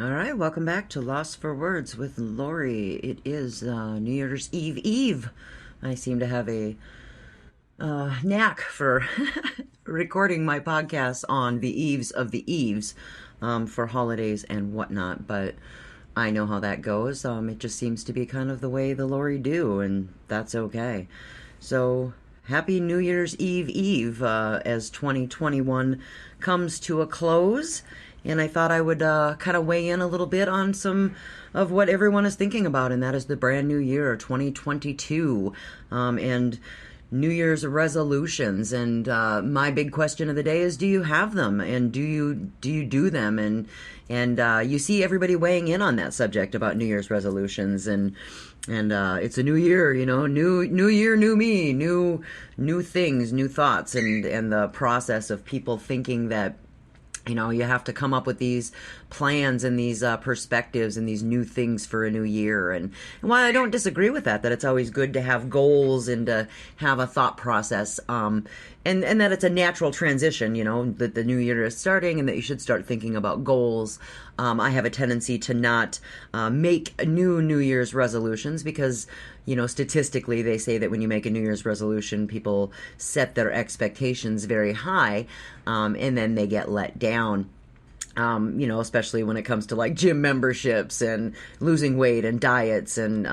All right, welcome back to Lost for Words with Lori. It is New Year's Eve. I seem to have a knack for recording my podcasts on the eves of the eves for holidays and whatnot, but I know how that goes. It just seems to be kind of the way the Lori do, and that's okay. So, happy New Year's Eve as 2021 comes to a close. And I thought I would kind of weigh in a little bit on some of what everyone is thinking about, and that is the brand new year, 2022, and New Year's resolutions. And my big question of the day is: do you have them, and do you do them? And you see everybody weighing in on that subject about New Year's resolutions, and it's a new year, new year, new me, new things, new thoughts, and the process of people thinking that you have to come up with these plans and these perspectives and these new things for a new year. And while I don't disagree with that it's always good to have goals and to have a thought process, and that it's a natural transition, that the new year is starting and that you should start thinking about goals. I have a tendency to not make New Year's resolutions because, statistically they say that when you make a New Year's resolution, people set their expectations very high, and then they get let down. Especially when it comes to like gym memberships and losing weight and diets and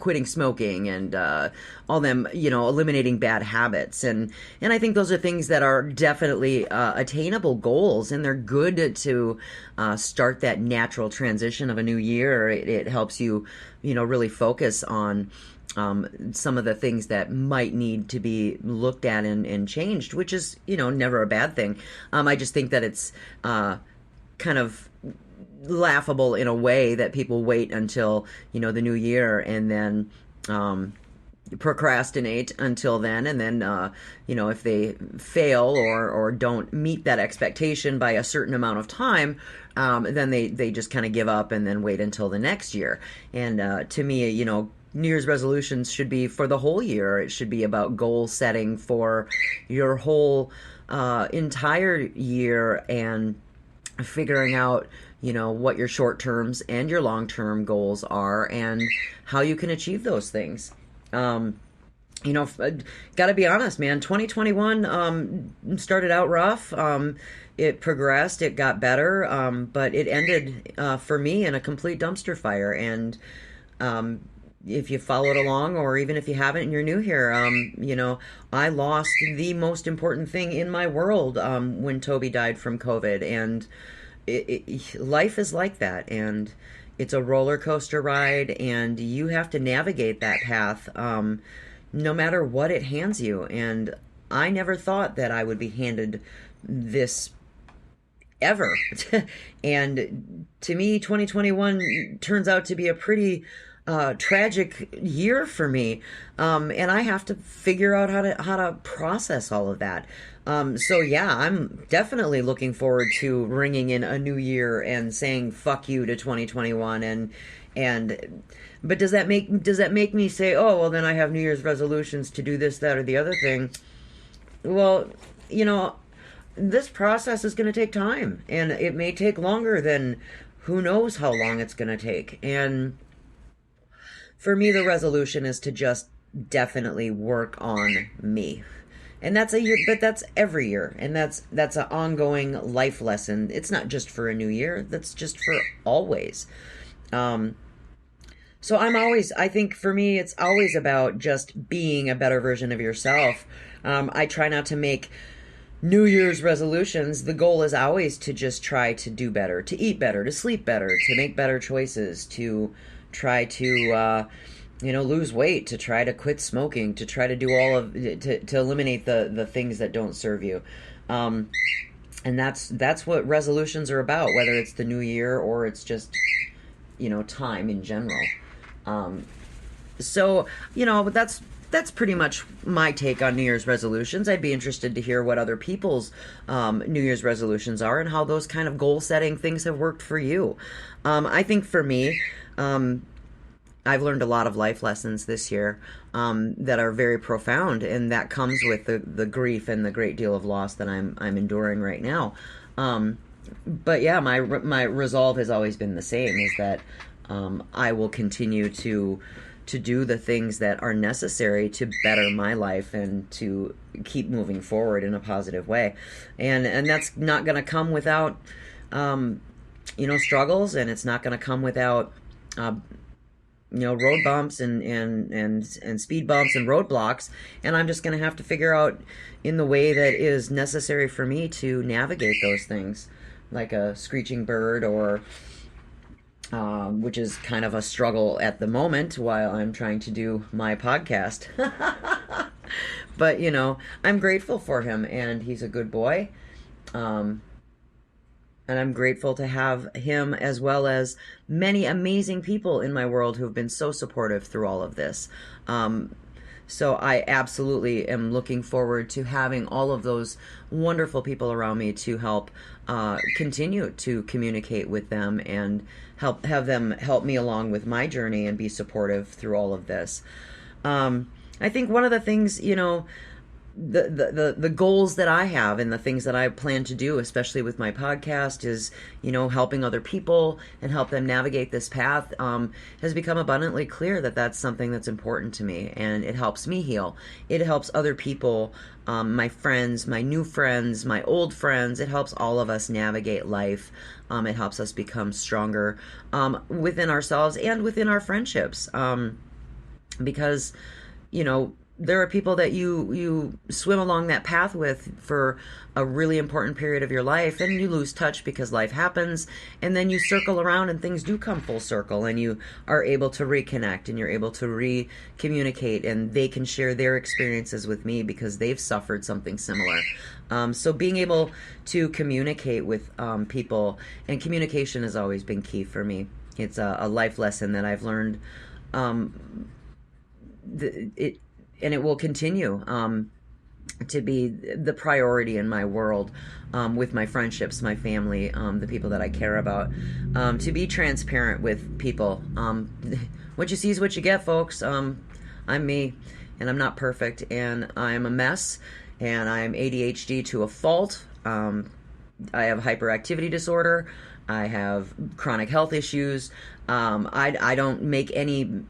quitting smoking and all them, eliminating bad habits. And I think those are things that are definitely attainable goals, and they're good to start that natural transition of a new year. It helps you, really focus on some of the things that might need to be looked at and changed, which is, never a bad thing. I just think that it's kind of laughable in a way that people wait until, the new year and then procrastinate until then. And then, if they fail or don't meet that expectation by a certain amount of time, then they just kind of give up and then wait until the next year. And to me, New Year's resolutions should be for the whole year. It should be about goal setting for your whole entire year and figuring out, what your short terms and your long term goals are and how you can achieve those things. Gotta be honest, man. 2021 started out rough. It progressed, it got better, but it ended for me in a complete dumpster fire. And if you followed along, or even if you haven't and you're new here, I lost the most important thing in my world when Toby died from COVID. And life is like that. And it's a roller coaster ride, and you have to navigate that path no matter what it hands you. And I never thought that I would be handed this ever. And to me, 2021 turns out to be a pretty tragic year for me, and I have to figure out how to process all of that. So yeah, I'm definitely looking forward to ringing in a new year and saying "fuck you" to 2021. But does that make me say, oh well, then I have New Year's resolutions to do this, that, or the other thing? Well, this process is going to take time, and it may take longer than who knows how long it's going to take. And for me, the resolution is to just definitely work on me. And that's a year, but that's every year. And that's an ongoing life lesson. It's not just for a new year. That's just for always. So I think for me, it's always about just being a better version of yourself. I try not to make New Year's resolutions. The goal is always to just try to do better, to eat better, to sleep better, to make better choices, to try to lose weight, to try to quit smoking, to try to do to eliminate the things that don't serve you. And that's what resolutions are about, whether it's the new year or it's just time in general. So that's pretty much my take on New Year's resolutions. I'd be interested to hear what other people's New Year's resolutions are and how those kind of goal setting things have worked for you. I think for me, I've learned a lot of life lessons this year that are very profound, and that comes with the grief and the great deal of loss that I'm enduring right now. but yeah, my resolve has always been the same, is that I will continue to do the things that are necessary to better my life and to keep moving forward in a positive way. And that's not going to come without struggles, and it's not going to come without road bumps and speed bumps and roadblocks. And I'm just going to have to figure out in the way that is necessary for me to navigate those things, like a screeching bird, or which is kind of a struggle at the moment while I'm trying to do my podcast. But, I'm grateful for him, and he's a good boy. And I'm grateful to have him, as well as many amazing people in my world who have been so supportive through all of this. So I absolutely am looking forward to having all of those wonderful people around me to help continue to communicate with them and have them help me along with my journey and be supportive through all of this. I think one of the things, the goals that I have and the things that I plan to do, especially with my podcast, is, helping other people and help them navigate this path, has become abundantly clear that that's something that's important to me, and it helps me heal. It helps other people, my friends, my new friends, my old friends. It helps all of us navigate life. It helps us become stronger within ourselves and within our friendships, because, there are people that you swim along that path with for a really important period of your life, and you lose touch because life happens, and then you circle around and things do come full circle, and you are able to reconnect, and you're able to re-communicate, and they can share their experiences with me because they've suffered something similar. So being able to communicate with people, and communication has always been key for me. It's a life lesson that I've learned. And it will continue to be the priority in my world, with my friendships, my family, the people that I care about, to be transparent with people. What you see is what you get, folks. I'm me, and I'm not perfect, and I'm a mess, and I'm ADHD to a fault. I have hyperactivity disorder. I have chronic health issues. I don't make any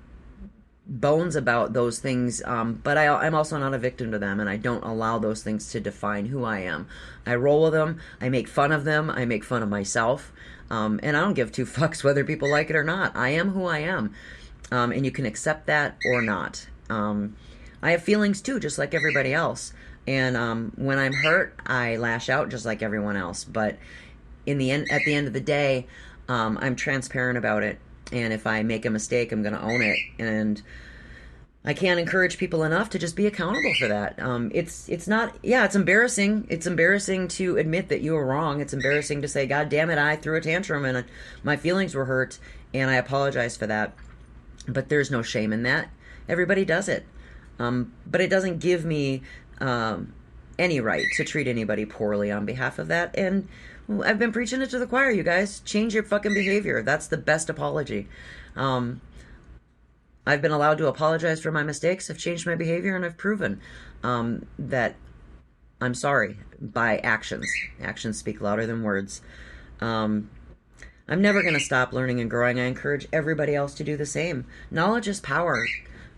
bones about those things, but I'm also not a victim to them, and I don't allow those things to define who I am. I roll with them. I make fun of them. I make fun of myself, and I don't give two fucks whether people like it or not. I am who I am, and you can accept that or not. I have feelings too, just like everybody else, and when I'm hurt, I lash out just like everyone else. But at the end of the day, I'm transparent about it. And if I make a mistake, I'm going to own it. And I can't encourage people enough to just be accountable for that. It's embarrassing. It's embarrassing to admit that you were wrong. It's embarrassing to say, God damn it, I threw a tantrum and my feelings were hurt, and I apologize for that. But there's no shame in that. Everybody does it. But it doesn't give me any right to treat anybody poorly on behalf of that. And I've been preaching it to the choir, you guys. Change your fucking behavior. That's the best apology. I've been allowed to apologize for my mistakes. I've changed my behavior, and I've proven that I'm sorry by actions. Actions speak louder than words. I'm never going to stop learning and growing. I encourage everybody else to do the same. Knowledge is power.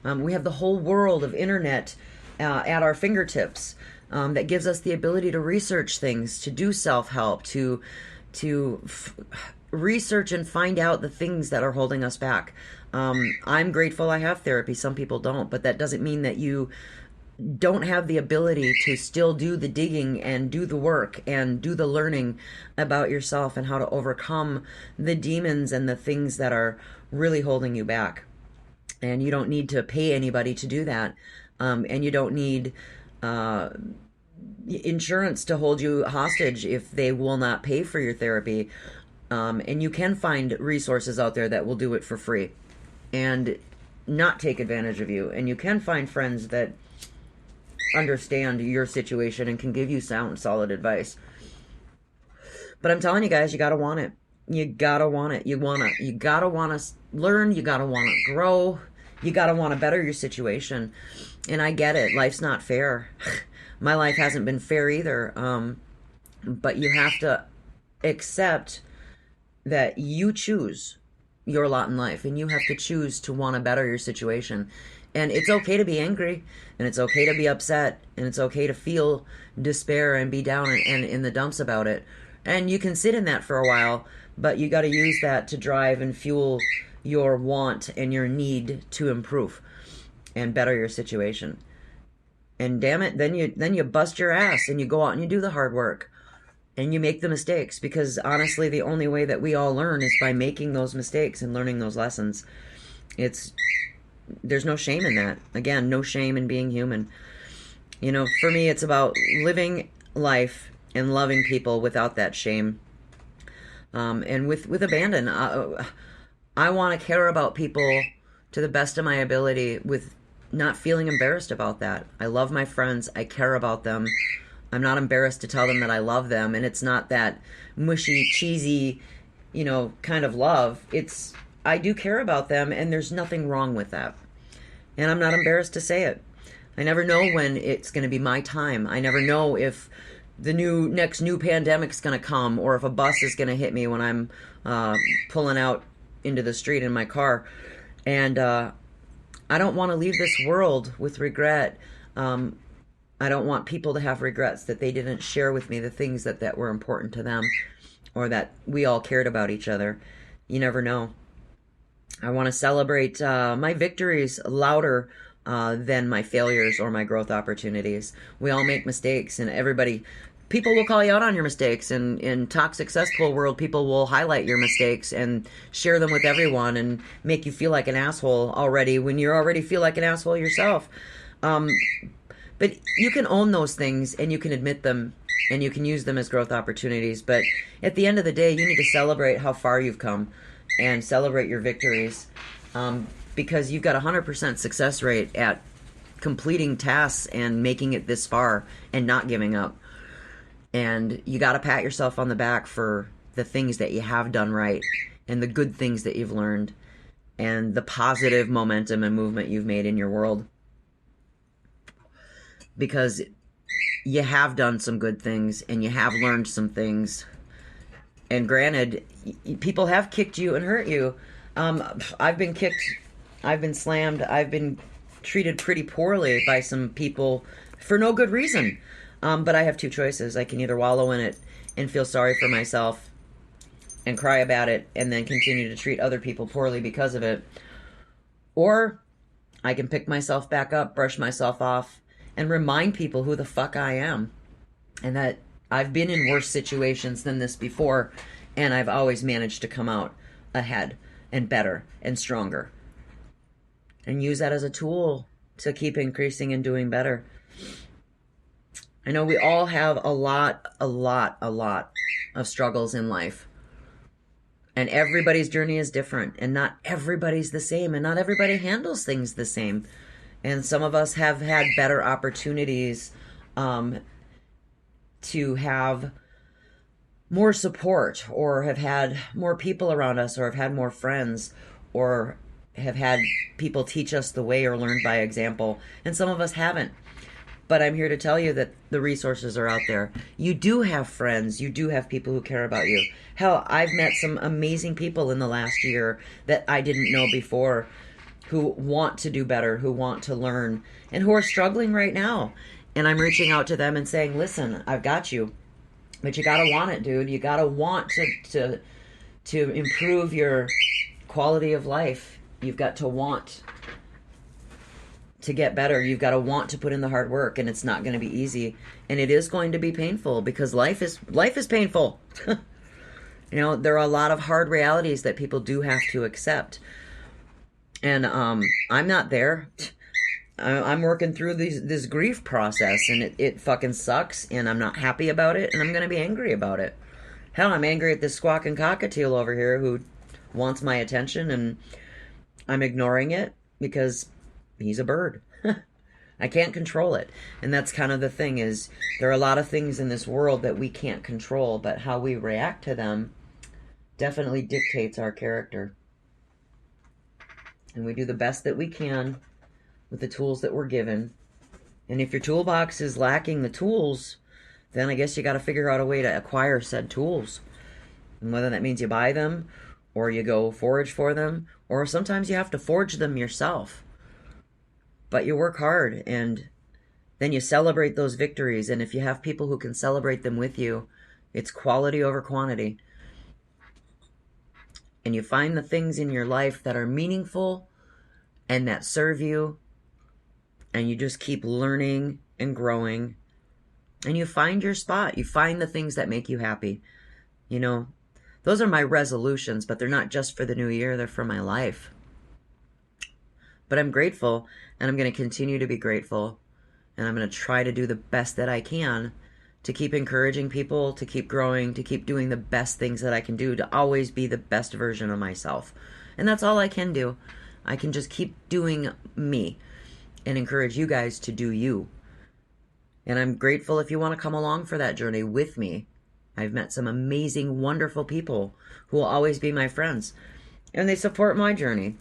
We have the whole world of internet at our fingertips. That gives us the ability to research things, to do self-help, to research and find out the things that are holding us back. I'm grateful I have therapy. Some people don't, but that doesn't mean that you don't have the ability to still do the digging and do the work and do the learning about yourself and how to overcome the demons and the things that are really holding you back. And you don't need to pay anybody to do that. And you don't need insurance to hold you hostage if they will not pay for your therapy. And you can find resources out there that will do it for free and not take advantage of you. And you can find friends that understand your situation and can give you sound, solid advice. But I'm telling you guys, you gotta want it. You gotta want it. You gotta want to learn. You gotta want to grow. You gotta want to better your situation. And I get it. Life's not fair. My life hasn't been fair either. But you have to accept that you choose your lot in life and you have to choose to want to better your situation. And it's okay to be angry, and it's okay to be upset, and it's okay to feel despair and be down and in the dumps about it. And you can sit in that for a while, but you got to use that to drive and fuel your want and your need to improve and better your situation. And damn it, then you bust your ass and you go out and you do the hard work and you make the mistakes, because honestly the only way that we all learn is by making those mistakes and learning those lessons. There's no shame in that. Again, no shame in being human. You know, for me it's about living life and loving people without that shame. And with abandon. I want to care about people to the best of my ability with not feeling embarrassed about that. I love my friends. I care about them. I'm not embarrassed to tell them that I love them. And it's not that mushy, cheesy, kind of love. I do care about them, and there's nothing wrong with that. And I'm not embarrassed to say it. I never know when it's going to be my time. I never know if the next new pandemic's going to come, or if a bus is going to hit me when I'm pulling out into the street in my car. And I don't want to leave this world with regret. I don't want people to have regrets that they didn't share with me the things that were important to them, or that we all cared about each other. You never know. I want to celebrate my victories louder than my failures or my growth opportunities. We all make mistakes, and people will call you out on your mistakes. And in toxic cesspool world, people will highlight your mistakes and share them with everyone and make you feel like an asshole already when you already feel like an asshole yourself. But you can own those things, and you can admit them, and you can use them as growth opportunities. But at the end of the day, you need to celebrate how far you've come and celebrate your victories, because you've got a 100% success rate at completing tasks and making it this far and not giving up. And you got to pat yourself on the back for the things that you have done right, and the good things that you've learned, and the positive momentum and movement you've made in your world. Because you have done some good things, and you have learned some things. And granted, people have kicked you and hurt you. I've been kicked, I've been slammed, I've been treated pretty poorly by some people for no good reason. But I have two choices. I can either wallow in it and feel sorry for myself and cry about it and then continue to treat other people poorly because of it. Or I can pick myself back up, brush myself off, and remind people who the fuck I am. And that I've been in worse situations than this before, and I've always managed to come out ahead and better and stronger. And use that as a tool to keep increasing and doing better. I know we all have a lot of struggles in life. And everybody's journey is different, and not everybody's the same, and not everybody handles things the same. And some of us have had better opportunities to have more support, or have had more people around us, or have had more friends, or have had people teach us the way or learned by example. And some of us haven't. But I'm here to tell you that the resources are out there. You do have friends. You do have people who care about you. Hell, I've met some amazing people in the last year that I didn't know before, who want to do better, who want to learn, and who are struggling right now. And I'm reaching out to them and saying, listen, I've got you. But you gotta want it, dude. You gotta want to improve your quality of life. You've got to want to get better. You've got to want to put in the hard work, and it's not going to be easy. And it is going to be painful, because life is painful. There are a lot of hard realities that people do have to accept. And I'm not there. I'm working through this grief process, and it fucking sucks, and I'm not happy about it, and I'm going to be angry about it. Hell, I'm angry at this squawking cockatiel over here who wants my attention, and I'm ignoring it because he's a bird. I can't control it. And that's kind of the thing, is there are a lot of things in this world that we can't control, but how we react to them definitely dictates our character. And we do the best that we can with the tools that we're given. And if your toolbox is lacking the tools, then I guess you got to figure out a way to acquire said tools. And whether that means you buy them or you go forage for them, or sometimes you have to forge them yourself. But you work hard and then you celebrate those victories. And if you have people who can celebrate them with you, it's quality over quantity. And you find the things in your life that are meaningful and that serve you. And you just keep learning and growing. And you find your spot. You find the things that make you happy. You know, those are my resolutions, but they're not just for the new year. They're for my life. But I'm grateful, and I'm going to continue to be grateful. And I'm going to try to do the best that I can to keep encouraging people, to keep growing, to keep doing the best things that I can do, to always be the best version of myself. And that's all I can do. I can just keep doing me and encourage you guys to do you. And I'm grateful if you want to come along for that journey with me. I've met some amazing, wonderful people who will always be my friends. And they support my journey.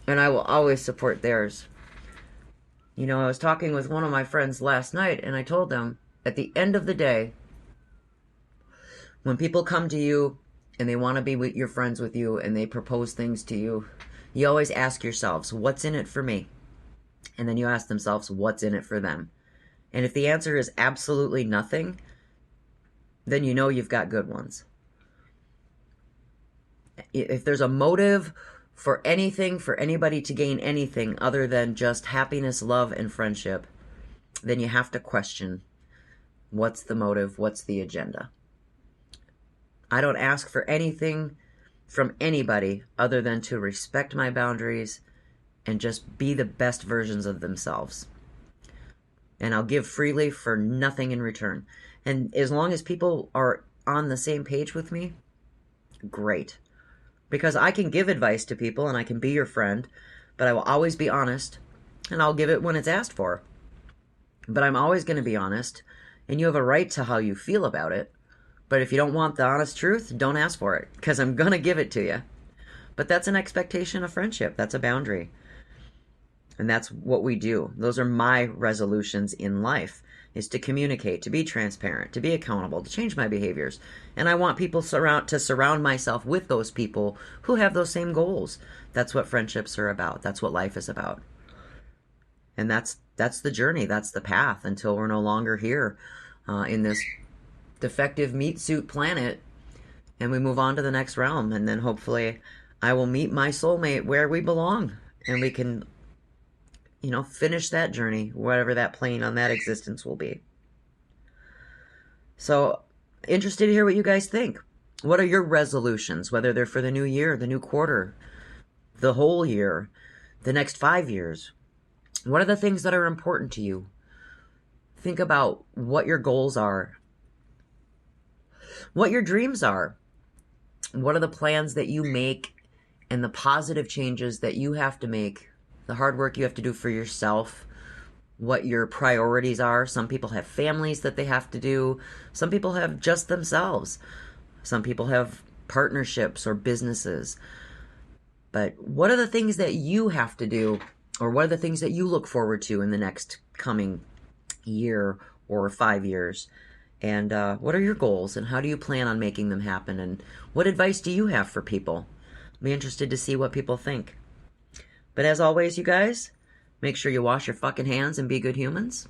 And I will always support theirs. You know, I was talking with one of my friends last night, and I told them, at the end of the day, when people come to you and they want to be with your friends with you and they propose things to you, you always ask yourselves, what's in it for me? And then you ask themselves, what's in it for them? And if the answer is absolutely nothing, then you know you've got good ones. If there's a motive for anything, for anybody to gain anything other than just happiness, love, and friendship, then you have to question, what's the motive? What's the agenda? I don't ask for anything from anybody other than to respect my boundaries and just be the best versions of themselves. And I'll give freely for nothing in return. And as long as people are on the same page with me, great. Because I can give advice to people and I can be your friend, but I will always be honest, and I'll give it when it's asked for. But I'm always going to be honest, and you have a right to how you feel about it. But if you don't want the honest truth, don't ask for it, because I'm going to give it to you. But that's an expectation of friendship. That's a boundary. And that's what we do. Those are my resolutions in life, is to communicate, to be transparent, to be accountable, to change my behaviors. And I want people to surround myself with those people who have those same goals. That's what friendships are about. That's what life is about. And that's the journey. That's the path until we're no longer here in this defective meat suit planet, and we move on to the next realm. And then hopefully I will meet my soulmate where we belong, and we can, finish that journey, whatever that plane on that existence will be. So, interested to hear what you guys think. What are your resolutions, whether they're for the new year, the new quarter, the whole year, the next 5 years? What are the things that are important to you? Think about what your goals are, what your dreams are. What are the plans that you make and the positive changes that you have to make, the hard work you have to do for yourself, what your priorities are. Some people have families that they have to do. Some people have just themselves. Some people have partnerships or businesses. But what are the things that you have to do, or what are the things that you look forward to in the next coming year or 5 years? And what are your goals, and how do you plan on making them happen? And what advice do you have for people? I'd be interested to see what people think. But as always, you guys, make sure you wash your fucking hands and be good humans.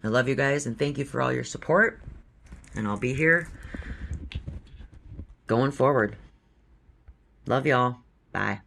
I love you guys, and thank you for all your support. And I'll be here going forward. Love y'all. Bye.